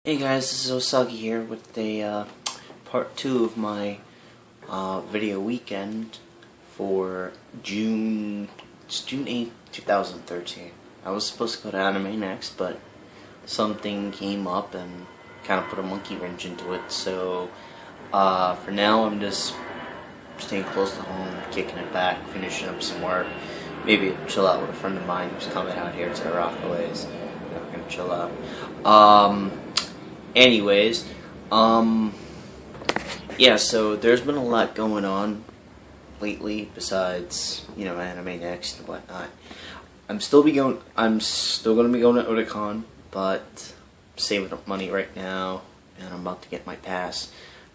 Hey guys, this is Osagi here with a part 2 of my video weekend for June 8th, 2013. I was supposed to go to AnimeNEXT, but something came up and kind of put a monkey wrench into it. So for now, I'm just staying close to home, kicking it back, finishing up some work. Maybe chill out with a friend of mine who's coming out here to the Rockaways. We're gonna chill out. Anyways, yeah, so there's been a lot going on lately besides, AnimeNEXT and whatnot. I'm still gonna be going to Otakon, but I'm saving up money right now, and I'm about to get my pass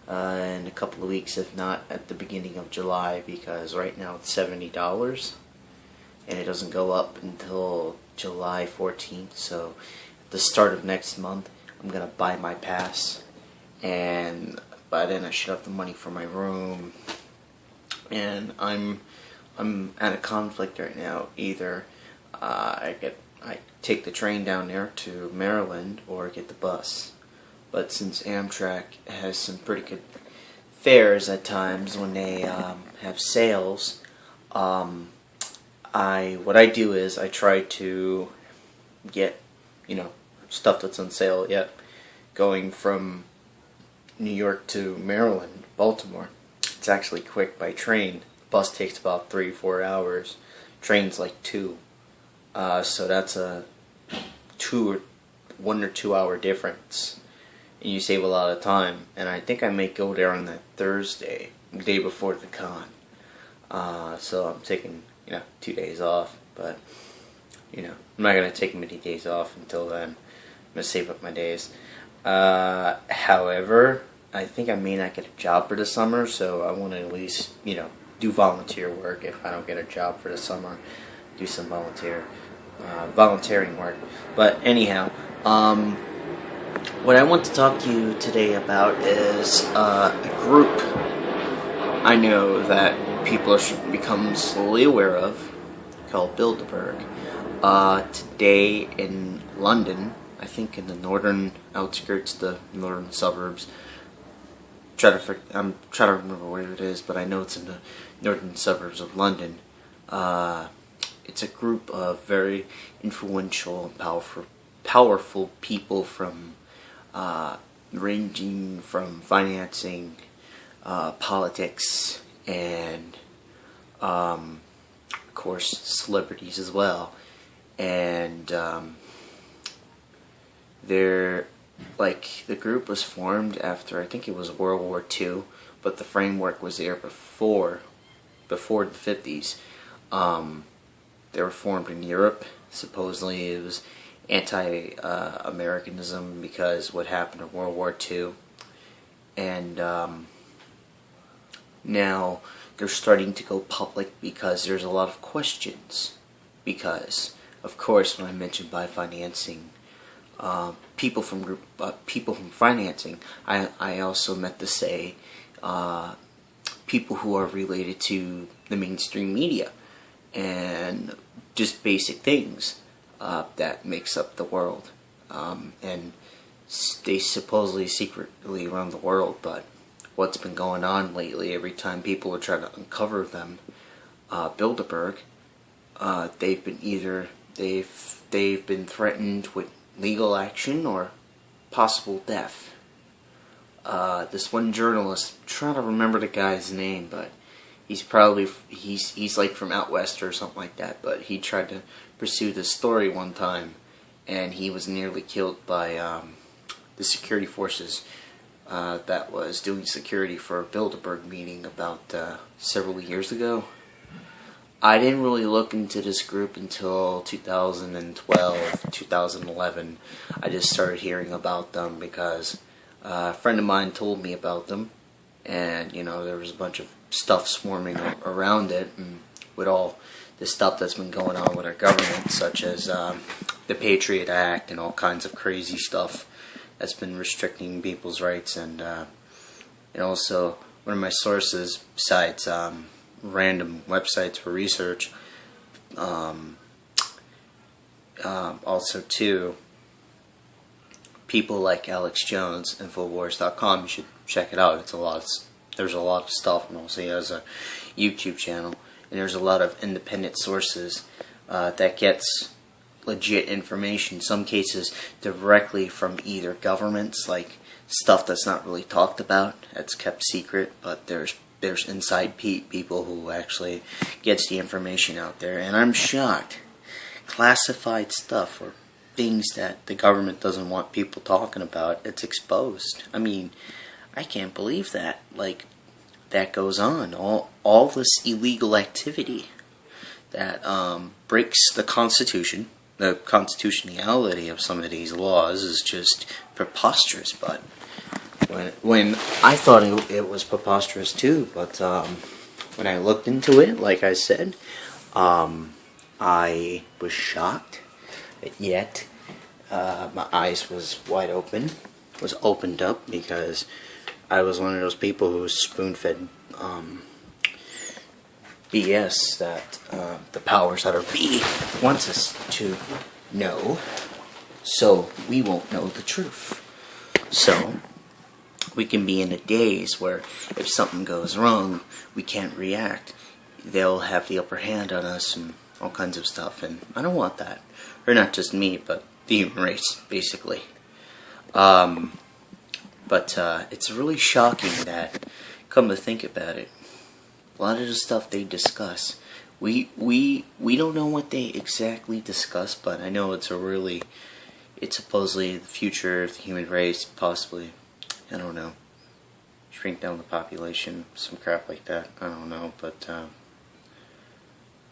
in a couple of weeks, if not at the beginning of July, because right now it's $70, and it doesn't go up until July 14th, so at the start of next month, I'm gonna buy my pass, and by then I should have the money for my room. And I'm at a conflict right now. Either I take the train down there to Maryland or get the bus. But since Amtrak has some pretty good fares at times when they have sales, what I do is I try to get stuff that's on sale yet. Going from New York to Maryland, Baltimore, it's actually quick by train. Bus takes about 3-4 hours. Train's like 2. So that's a 1 or 2 hour difference, and you save a lot of time. And I think I may go there on that Thursday, the day before the con. So I'm taking 2 days off, but I'm not gonna take many days off until then. I'm going to save up my days. However, I think I may not get a job for the summer, so I want to at least, do volunteer work. If I don't get a job for the summer, do some volunteering work. But anyhow, what I want to talk to you today about is a group I know that people should become slowly aware of, called Bilderberg. Today in London, I think in the northern outskirts, the northern suburbs. I'm trying to remember where it is, but I know it's in the northern suburbs of London. It's a group of very influential and powerful people from ranging from financing, politics, and of course celebrities as well. And the group was formed after, I think it was World War II, but the framework was there before the 50s. They were formed in Europe. Supposedly it was anti-Americanism because what happened in World War II. And now they're starting to go public because there's a lot of questions. Because, of course, when I mentioned by financing, people from financing, I also meant to say people who are related to the mainstream media and just basic things that makes up the world, and they supposedly secretly run the world. But what's been going on lately, every time people are trying to uncover them, Bilderberg, they've been threatened with legal action or possible death. This one journalist, I'm trying to remember the guy's name, but he's like from out west or something like that, but he tried to pursue this story one time, and he was nearly killed by the security forces that was doing security for a Bilderberg meeting about several years ago. I didn't really look into this group until 2012, 2011. I just started hearing about them because a friend of mine told me about them, and there was a bunch of stuff swarming around it, and with all the stuff that's been going on with our government, such as the Patriot Act and all kinds of crazy stuff that's been restricting people's rights. And also, one of my sources, besides random websites for research, also too, people like Alex Jones, Infowars.com, you should check it out. There's a lot of stuff, and also he has a YouTube channel, and there's a lot of independent sources that gets legit information, in some cases directly from either governments, like stuff that's not really talked about, that's kept secret, but there's inside people who actually gets the information out there. And I'm shocked. Classified stuff or things that the government doesn't want people talking about, it's exposed. I mean, I can't believe that. Like, that goes on. All this illegal activity that breaks the Constitution. The constitutionality of some of these laws is just preposterous. But when I thought it was preposterous too, but when I looked into it, like I said, I was shocked. Yet my eyes was opened up, because I was one of those people who was spoon-fed BS that the powers that be wants us to know, so we won't know the truth. So we can be in a daze where if something goes wrong, we can't react. They'll have the upper hand on us and all kinds of stuff, and I don't want that. Or not just me, but the human race, basically. But it's really shocking that, come to think about it, a lot of the stuff they discuss, we don't know what they exactly discuss, but I know it's supposedly the future of the human race, possibly, I don't know, shrink down the population, some crap like that, I don't know, but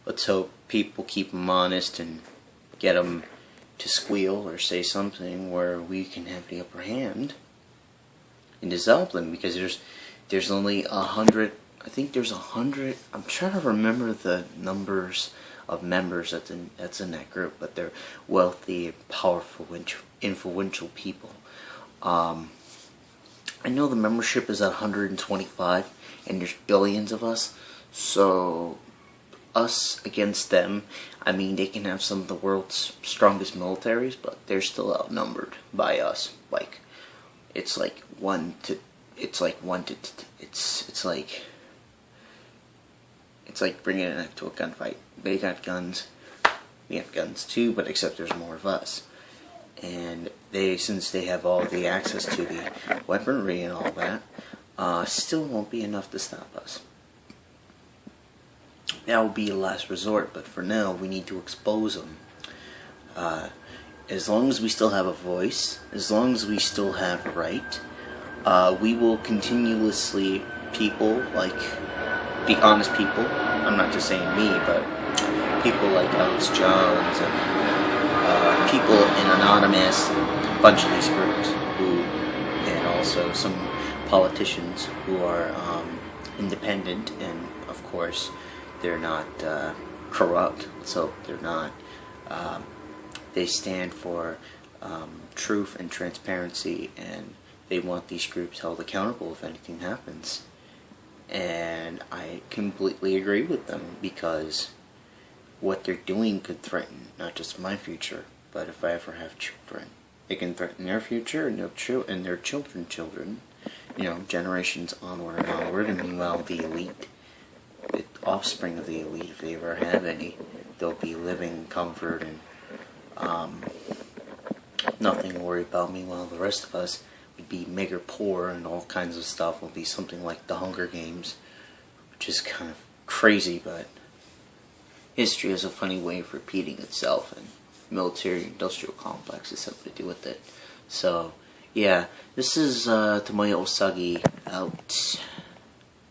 let's hope people keep them honest and get them to squeal or say something where we can have the upper hand and dissolve them, because there's only 100. I think there's 100. I'm trying to remember the numbers of members that's in that group, but they're wealthy, powerful, influential people. I know the membership is at 125, and there's billions of us. So us against them. I mean, they can have some of the world's strongest militaries, but they're still outnumbered by us. Like, it's like bringing it to a gunfight. They got guns, we have guns too, but except there's more of us. And since they have all the access to the weaponry and all that, still won't be enough to stop us. That will be a last resort, but for now, we need to expose them. As long as we still have a voice, as long as we still have a right, we will continuously, people like the honest people, I'm not just saying me, but people like Alex Jones and people in Anonymous, a bunch of these groups, and also some politicians who are independent, and of course they're not corrupt, so they're not, they stand for truth and transparency, and they want these groups held accountable if anything happens. And I completely agree with them, because what they're doing could threaten not just my future, but if I ever have children, it can threaten their future and their children's children, generations onward and onward. And meanwhile, the elite, the offspring of the elite, if they ever have any, they'll be living in comfort and nothing to worry about. Meanwhile, the rest of us would be mega poor, and all kinds of stuff will be something like the Hunger Games, which is kind of crazy, but history has a funny way of repeating itself, and military-industrial complex has something to do with it. So, yeah, this is Tomoyo Osagi out.